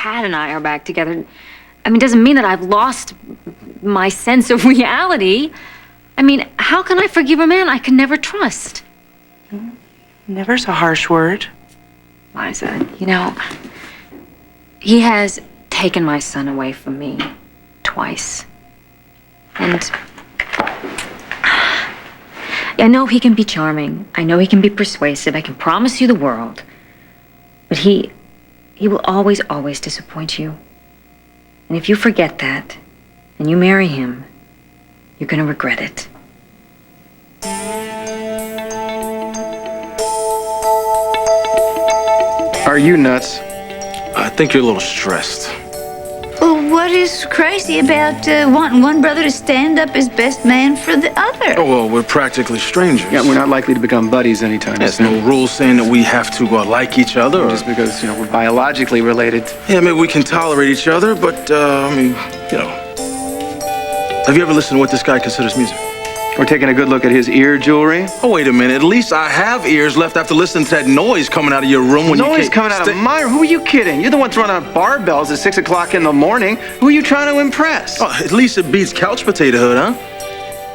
Tad and I are back together, I mean, doesn't mean that I've lost my sense of reality. I mean, how can I forgive a man I can never trust? Never's a harsh word. Liza, you know, he has taken my son away from me twice. And I know he can be charming. I know he can be persuasive. I can promise you the world. But he will always, always disappoint you. And if you forget that, and you marry him, you're gonna regret it. Are you nuts? I think you're a little stressed. Well, what is crazy about wanting one brother to stand up as best man for the other? Oh, well, we're practically strangers. Yeah, we're not likely to become buddies anytime There's soon. no rule saying that we have to like each other. Just because, we're biologically related. Yeah, maybe we can tolerate each other, but, I mean, Have you ever listened to what this guy considers music? We're taking a good look at his ear jewelry. Oh, wait a minute. At least I have ears left after listening to that noise coming out of your room when you Noise coming out of my room? Who are you kidding? You're the one throwing out barbells at 6 o'clock in the morning. Who are you trying to impress? Oh, at least it beats couch potato hood, huh?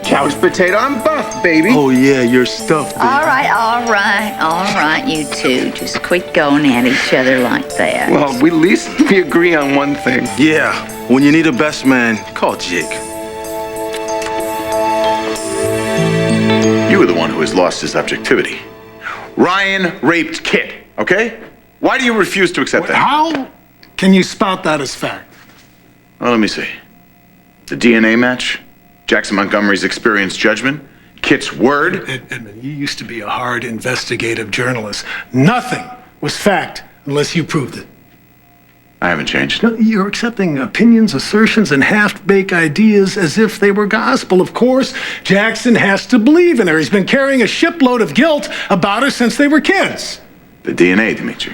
Couch potato, I'm buff, baby. Oh, yeah, you're stuffed, baby. All right, you two. Just quit going at each other like that. Well, at least we agree on one thing. Yeah, when you need a best man, call Jake. You were the one who has lost his objectivity. Ryan raped Kit, okay? Why do you refuse to accept that? How can you spout that as fact? Well, let me see. The DNA match, Jackson Montgomery's experienced judgment, Kit's word. Edmund, you used to be a hard investigative journalist. Nothing was fact unless you proved it. I haven't changed. No, you're accepting opinions, assertions, and half-baked ideas as if they were gospel. Of course, Jackson has to believe in her. He's been carrying a shipload of guilt about her since they were kids. The DNA, Dimitri.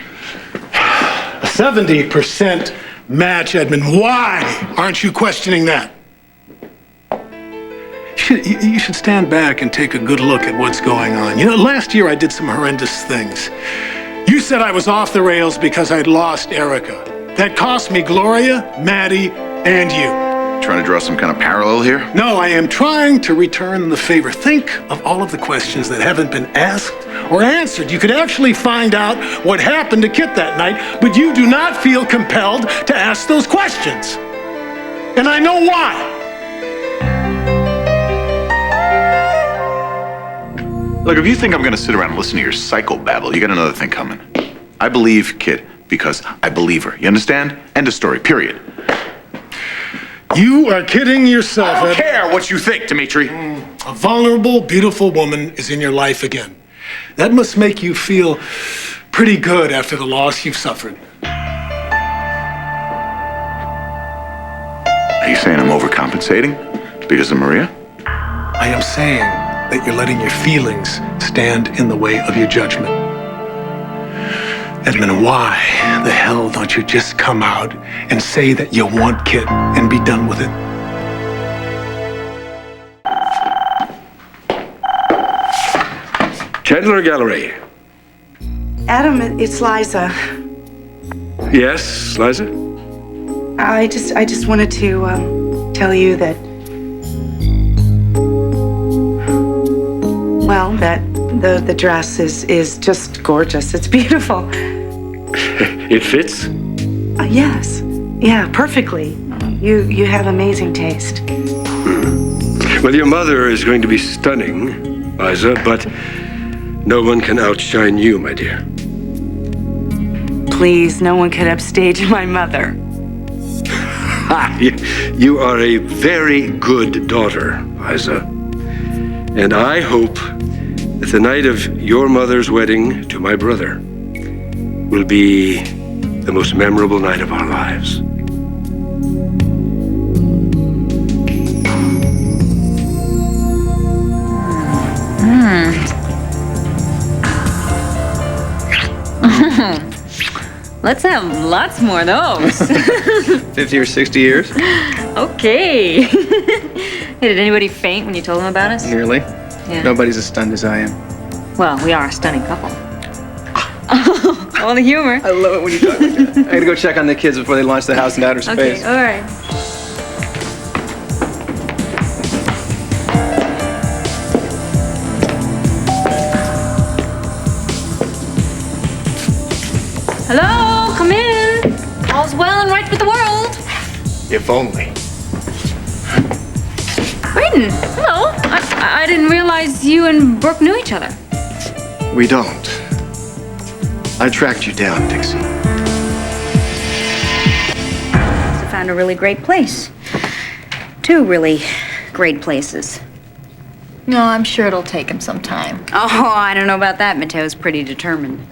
A 70% match, Edmund. Why aren't you questioning that? You should stand back and take a good look at what's going on. Last year I did some horrendous things. You said I was off the rails because I'd lost Erica. That cost me Gloria, Maddie, and you. Trying to draw some kind of parallel here? No, I am trying to return the favor. Think of all of the questions that haven't been asked or answered. You could actually find out what happened to Kit that night, but you do not feel compelled to ask those questions. And I know why. Look, if you think I'm going to sit around and listen to your psychobabble, you got another thing coming. I believe Kit because I believe her. You understand? End of story, period. You are kidding yourself, I don't care what you think, Dimitri. A vulnerable, beautiful woman is in your life again. That must make you feel pretty good after the loss you've suffered. Are you saying I'm overcompensating because of Maria? I am saying that you're letting your feelings stand in the way of your judgment. Edmund, why the hell don't you just come out and say that you want Kit and be done with it? Chandler Gallery. Adam, it's Liza. Yes, Liza? I just wanted to tell you that, well, that the dress is just gorgeous. It's beautiful. It fits? Yes. Yeah, perfectly. You have amazing taste. Well, your mother is going to be stunning, Liza, but no one can outshine you, my dear. Please, no one can upstage my mother. You are a very good daughter, Liza. And I hope that the night of your mother's wedding to my brother will be the most memorable night of our lives. Let's have lots more of those. 50 or 60 years? Okay. Hey, did anybody faint when you told them about us? Nearly. Yeah. Nobody's as stunned as I am. Well, we are a stunning couple. All the humor. I love it when you talk like that. I gotta go check on the kids before they launch the house into outer space. Okay, all right. Hello, come in. All's well and right with the world. If only. Braden, hello. I didn't realize you and Brooke knew each other. We don't. I tracked you down, Dixie. I found a really great place. 2 really great places. No, I'm sure it'll take him some time. Oh, I don't know about that. Mateo's pretty determined.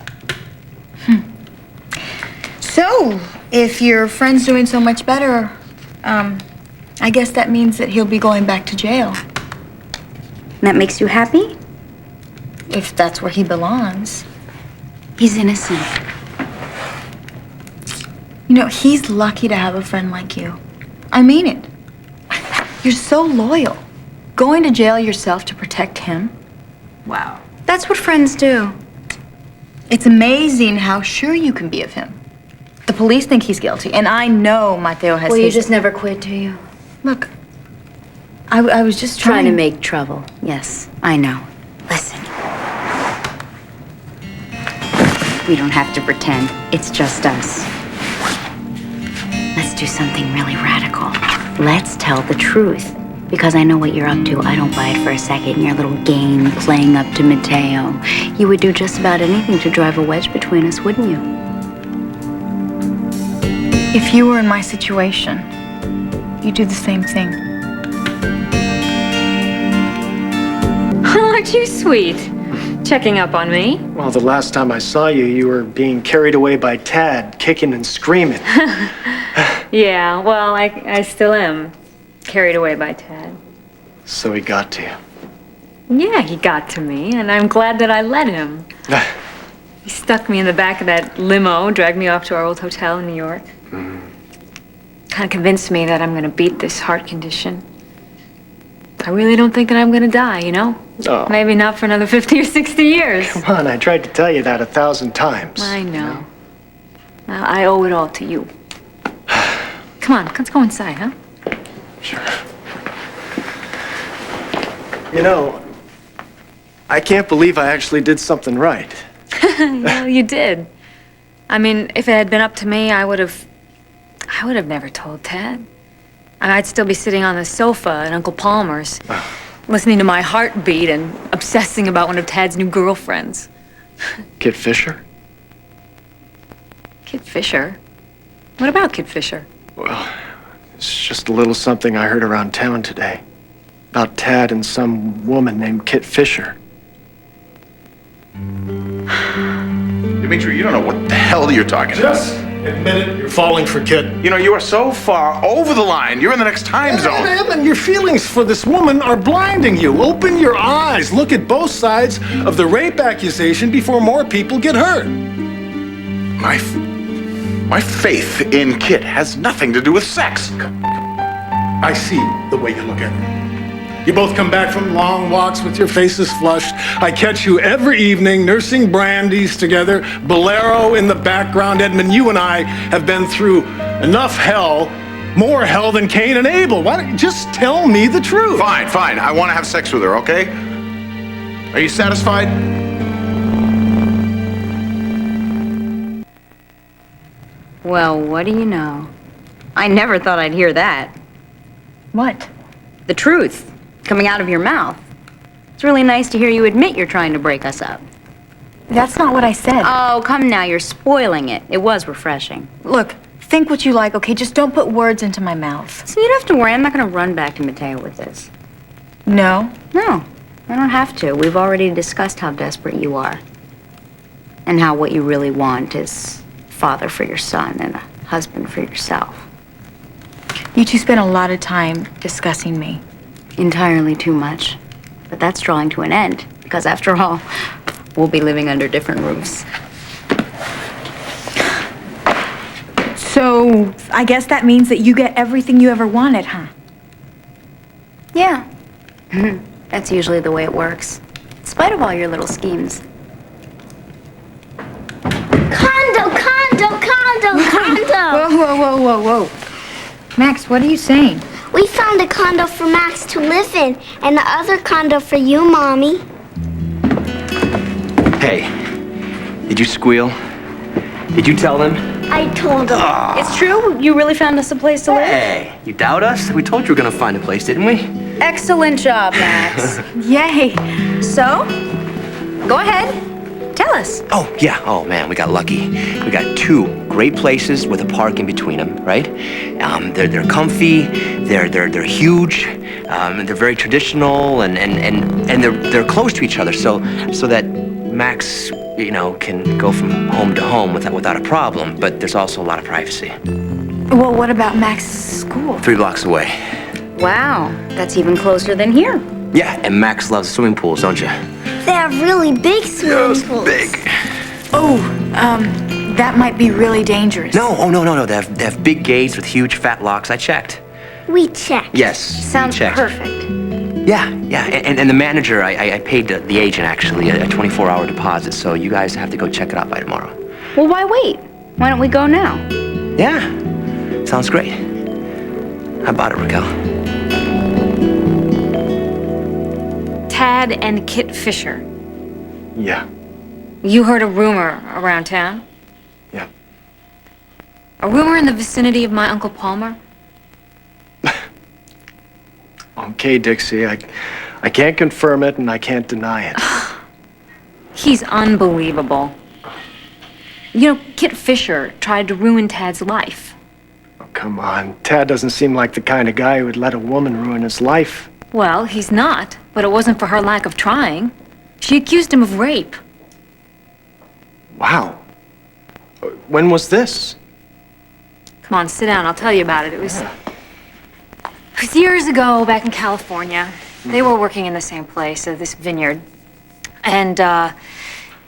So, if your friend's doing so much better, I guess that means that he'll be going back to jail. That makes you happy? If that's where he belongs. He's innocent. You know, he's lucky to have a friend like you. I mean it. You're so loyal. Going to jail yourself to protect him? Wow. That's what friends do. It's amazing how sure you can be of him. The police think he's guilty, and I know Mateo has Well, you his... just never quit, do you? Look, I was just Trying to make trouble. Yes, I know. Listen. We don't have to pretend. It's just us. Let's do something really radical. Let's tell the truth. Because I know what you're up to. I don't buy it for a second. Your little game, playing up to Mateo. You would do just about anything to drive a wedge between us, wouldn't you? If you were in my situation, you'd do the same thing. Aren't you sweet? Checking up on me. Well, the last time I saw you, you were being carried away by Tad, kicking and screaming. Yeah, well, I still am carried away by Tad. So he got to you. Yeah, he got to me, and I'm glad that I let him. He stuck me in the back of that limo, dragged me off to our old hotel in New York. Kind of convinced me that I'm gonna beat this heart condition. I really don't think that I'm gonna die, you know? Oh. Maybe not for another 50 or 60 years. Come on, I tried to tell you that 1,000 times. I know. Well, I owe it all to you. Come on, let's go inside, huh? Sure. You know, I can't believe I actually did something right. Well, you did. I mean, if it had been up to me, I would have never told Tad. I'd still be sitting on the sofa at Uncle Palmer's, listening to my heartbeat and obsessing about one of Tad's new girlfriends. Kid Fisher? Kid Fisher? What about Kid Fisher? Well, it's just a little something I heard around town today. About Tad and some woman named Kit Fisher. Dimitri, you don't know what the hell you're talking about. Just admit it, you're falling for Kit. You know, you are so far over the line. You're in the next time zone. Edmund, your feelings for this woman are blinding you. Open your eyes. Look at both sides of the rape accusation before more people get hurt. My faith in Kit has nothing to do with sex. I see the way you look at it. You both come back from long walks with your faces flushed. I catch you every evening nursing brandies together, bolero in the background. Edmund, you and I have been through enough hell, more hell than Cain and Abel. Why don't you just tell me the truth? Fine, fine. I want to have sex with her, okay? Are you satisfied? Well, what do you know? I never thought I'd hear that. What? The truth coming out of your mouth. It's really nice to hear you admit you're trying to break us up. That's not what I said. Oh, come now, you're spoiling it. It was refreshing. Look, think what you like, okay? Just don't put words into my mouth. So you don't have to worry. I'm not going to run back to Mateo with this. No? No, I don't have to. We've already discussed how desperate you are. And how what you really want is father for your son and a husband for yourself. You two spent a lot of time discussing me. Entirely too much. But that's drawing to an end, because after all, we'll be living under different roofs. So, I guess that means that you get everything you ever wanted, huh? Yeah. That's usually the way it works. In spite of all your little schemes. Come Whoa, whoa, whoa, whoa, whoa. Max, what are you saying? We found a condo for Max to live in, and the other condo for you, Mommy. Hey, did you squeal? Did you tell them? I told him. It's true? You really found us a place to live? Hey, you doubt us? We told you we were gonna find a place, didn't we? Excellent job, Max. Yay. So, go ahead. Tell us. Oh, yeah. Oh, man, we got lucky. We got 2 great places with a park in between them, right? They're comfy, they're huge, they're very traditional, and they're close to each other, so that Max, can go from home to home without a problem, but there's also a lot of privacy. Well, what about Max's school? 3 blocks away. Wow, that's even closer than here. Yeah, and Max loves swimming pools, don't you? They have really big swimming pools. Big. Oh, that might be really dangerous. No, no. They have big gates with huge fat locks. I checked. We checked. Yes. Sounds checked. perfect. Yeah. And the manager, I paid the agent actually a 24-hour deposit, so you guys have to go check it out by tomorrow. Well, why wait? Why don't we go now? Yeah. Sounds great. How about it, Raquel? Tad and Kit Fisher. Yeah. You heard a rumor around town? Yeah. A rumor in the vicinity of my Uncle Palmer? Okay, Dixie, I can't confirm it and I can't deny it. He's unbelievable. Kit Fisher tried to ruin Tad's life. Oh, come on. Tad doesn't seem like the kind of guy who would let a woman ruin his life. Well, he's not, but it wasn't for her lack of trying. She accused him of rape. Wow. When was this? Come on, sit down, I'll tell you about it. It was years ago, back in California. They were working in the same place, this vineyard. And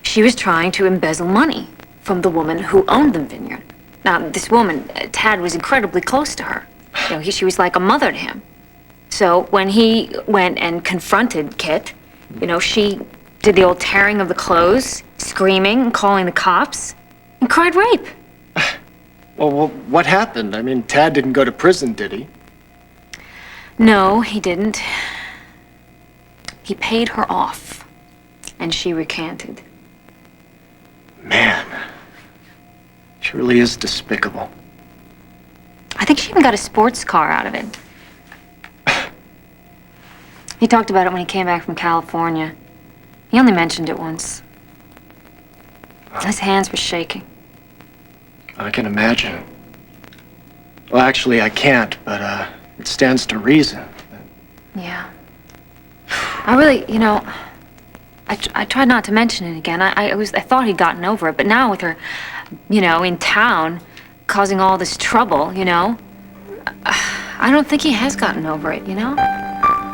she was trying to embezzle money from the woman who owned the vineyard. Now, this woman, Tad, was incredibly close to her. She was like a mother to him. So when he went and confronted Kit, she did the old tearing of the clothes, screaming and calling the cops, and cried rape. Well, what happened? I mean, Tad didn't go to prison, did he? No, he didn't. He paid her off, and she recanted. Man, she really is despicable. I think she even got a sports car out of it. He talked about it when he came back from California. He only mentioned it once. His hands were shaking. I can imagine. Well, actually, I can't, but it stands to reason. Yeah. I really, I tried not to mention it again. I thought he'd gotten over it, but now with her, in town, causing all this trouble, I don't think he has gotten over it,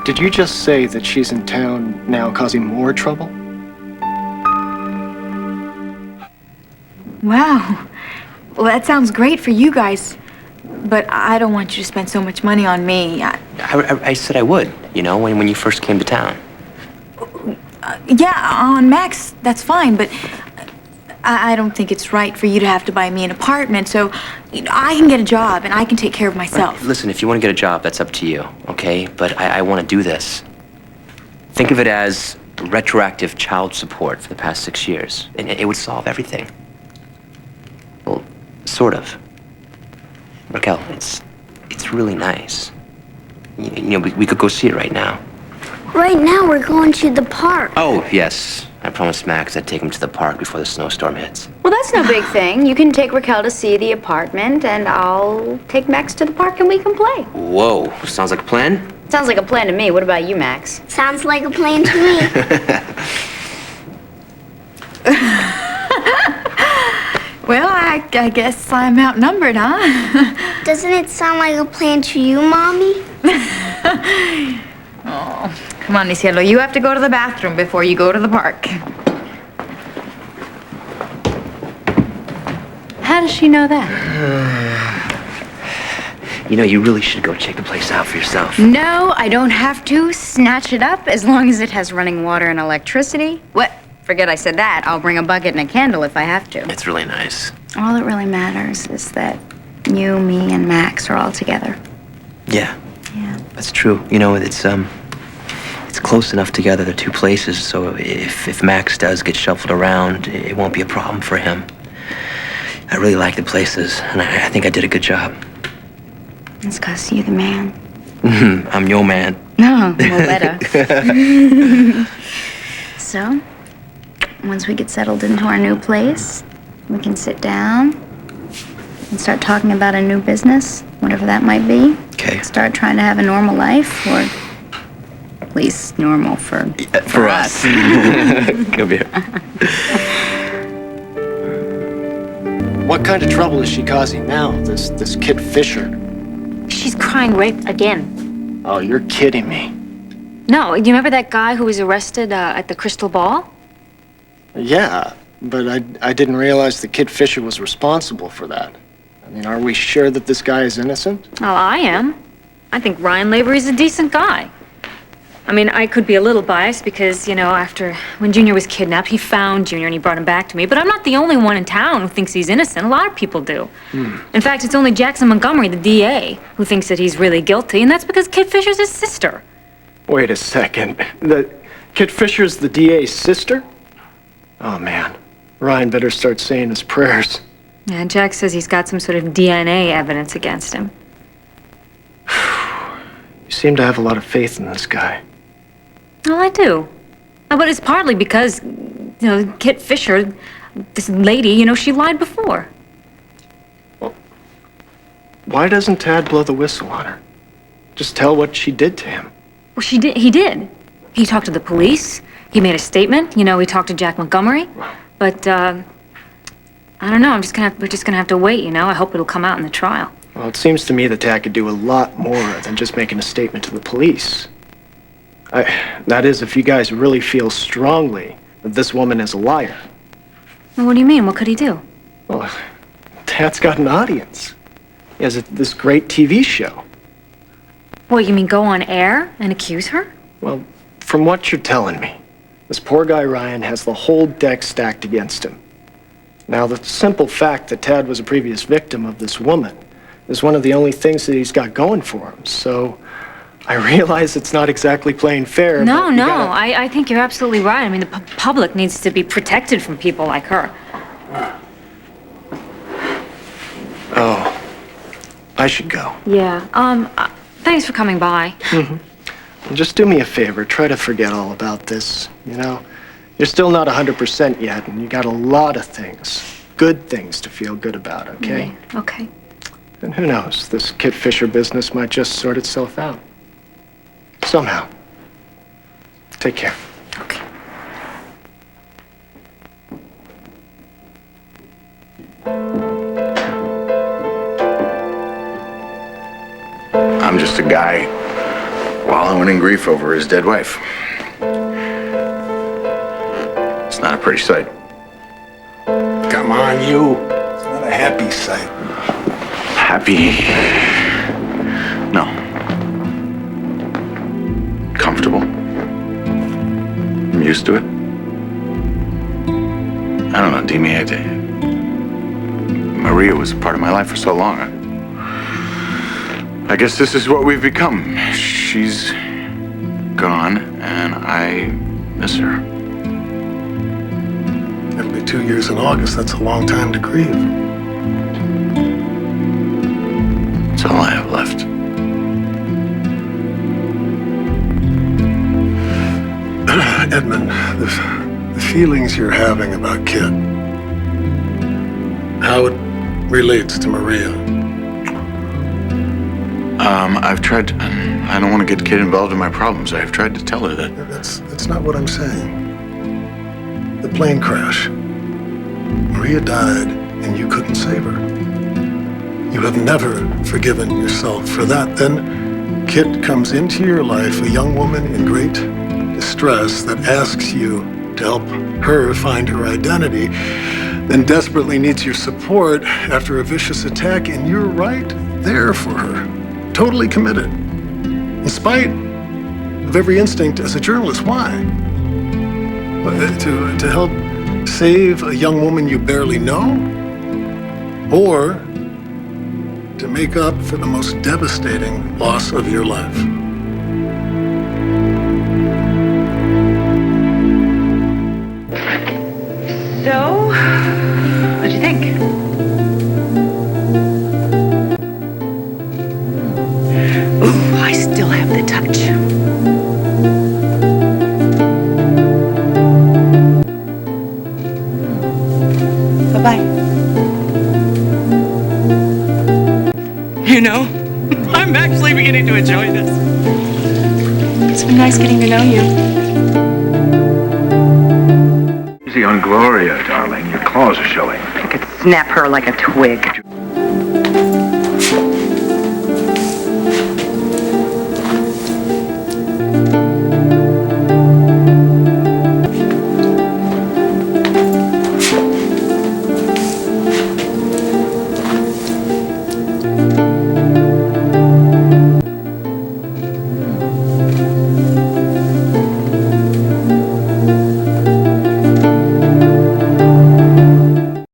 Did you just say that she's in town now causing more trouble? Wow. Well, that sounds great for you guys. But I don't want you to spend so much money on me. I said I would, when you first came to town. Yeah, on Max, that's fine, but I don't think it's right for you to have to buy me an apartment, so I can get a job and I can take care of myself. Listen, if you want to get a job, that's up to you, okay? But I want to do this. Think of it as retroactive child support for the past 6 years, and it would solve everything. Well, sort of. Raquel, it's really nice. We could go see it right now. Right now, we're going to the park. Oh, yes. I promised Max I'd take him to the park before the snowstorm hits. Well, that's no big thing. You can take Raquel to see the apartment, and I'll take Max to the park and we can play. Whoa, sounds like a plan? Sounds like a plan to me. What about you, Max? Sounds like a plan to me. Well, I guess I'm outnumbered, huh? Doesn't it sound like a plan to you, Mommy? Oh, come on, Cielo. You have to go to the bathroom before you go to the park. How does she know that? You really should go check the place out for yourself. No, I don't have to. Snatch it up as long as it has running water and electricity. What? Forget I said that. I'll bring a bucket and a candle if I have to. It's really nice. All that really matters is that You, me, and Max are all together. Yeah, Yeah. that's true. You know, it's close enough together, the two places, so if Max does get shuffled around, it won't be a problem for him. I really like the places, and I think I did a good job. It's 'cause you're the man. I'm your man. No, well, better. So, once we get settled into our new place, we can sit down and start talking about a new business, whatever that might be. Okay. Start trying to have a normal life, or at least normal for us. Come here. What kind of trouble is she causing now, this Kit Fisher? She's crying rape again. Oh, you're kidding me. No, you remember that guy who was arrested at the Crystal Ball? Yeah, but I didn't realize that Kit Fisher was responsible for that. I mean, are we sure that this guy is innocent? Well, I am. I think Ryan Lavery's a decent guy. I mean, I could be a little biased because, when Junior was kidnapped, he found Junior and he brought him back to me. But I'm not the only one in town who thinks he's innocent. A lot of people do. In fact, it's only Jackson Montgomery, the DA, who thinks that he's really guilty, and that's because Kit Fisher's his sister. Wait a second. Kit Fisher's the DA's sister? Oh, man. Ryan better start saying his prayers. Yeah, Jack says he's got some sort of DNA evidence against him. You seem to have a lot of faith in this guy. Well, I do. But it's partly because, Kit Fisher, this lady, she lied before. Well, why doesn't Tad blow the whistle on her? Just tell what she did to him. Well, he did. He talked to the police. He made a statement. He talked to Jack Montgomery. But, I don't know. We're just gonna have to wait, I hope it'll come out in the trial. Well, it seems to me that Tad could do a lot more than just making a statement to the police. That is, if you guys really feel strongly that this woman is a liar. Well, what do you mean? What could he do? Well, Tad's got an audience. He has this great TV show. What, you mean go on air and accuse her? Well, from what you're telling me, this poor guy Ryan has the whole deck stacked against him. Now, the simple fact that Tad was a previous victim of this woman is one of the only things that he's got going for him. So I realize it's not exactly playing fair. No, I think you're absolutely right. I mean, the public needs to be protected from people like her. Oh, I should go. Yeah, thanks for coming by. Just do me a favor, try to forget all about this, You're still not 100% yet, and you got a lot of things, good things to feel good about, okay? Yeah, okay. And who knows, this Kit Fisher business might just sort itself out. Somehow. Take care. Okay. I'm just a guy wallowing in grief over his dead wife. It's not a pretty sight. Come on, you. It's not a happy sight. Happy? No. Comfortable. I'm used to it. I don't know, Dimi. Maria was a part of my life for so long. I guess this is what we've become. She's gone, and I miss her. It'll be 2 years in August. That's a long time to grieve. That's all I have left. Edmund, the feelings you're having about Kit, how it relates to Maria. I've tried to, I don't want to get Kit involved in my problems. I've tried to tell her that. That's not what I'm saying. The plane crash. Maria died, and you couldn't save her. You have never forgiven yourself for that. Then Kit comes into your life, a young woman in great distress that asks you to help her find her identity, then desperately needs your support after a vicious attack, and you're right there for her, totally committed, in spite of every instinct as a journalist. Why? To help save a young woman you barely know? Or to make up for the most devastating loss of your life. So, what'd you think? Ooh, I still have the touch. Bye-bye. You know, I'm actually beginning to enjoy this. It's been nice getting to know you. Easy on Gloria, darling. Your claws are showing. I could snap her like a twig.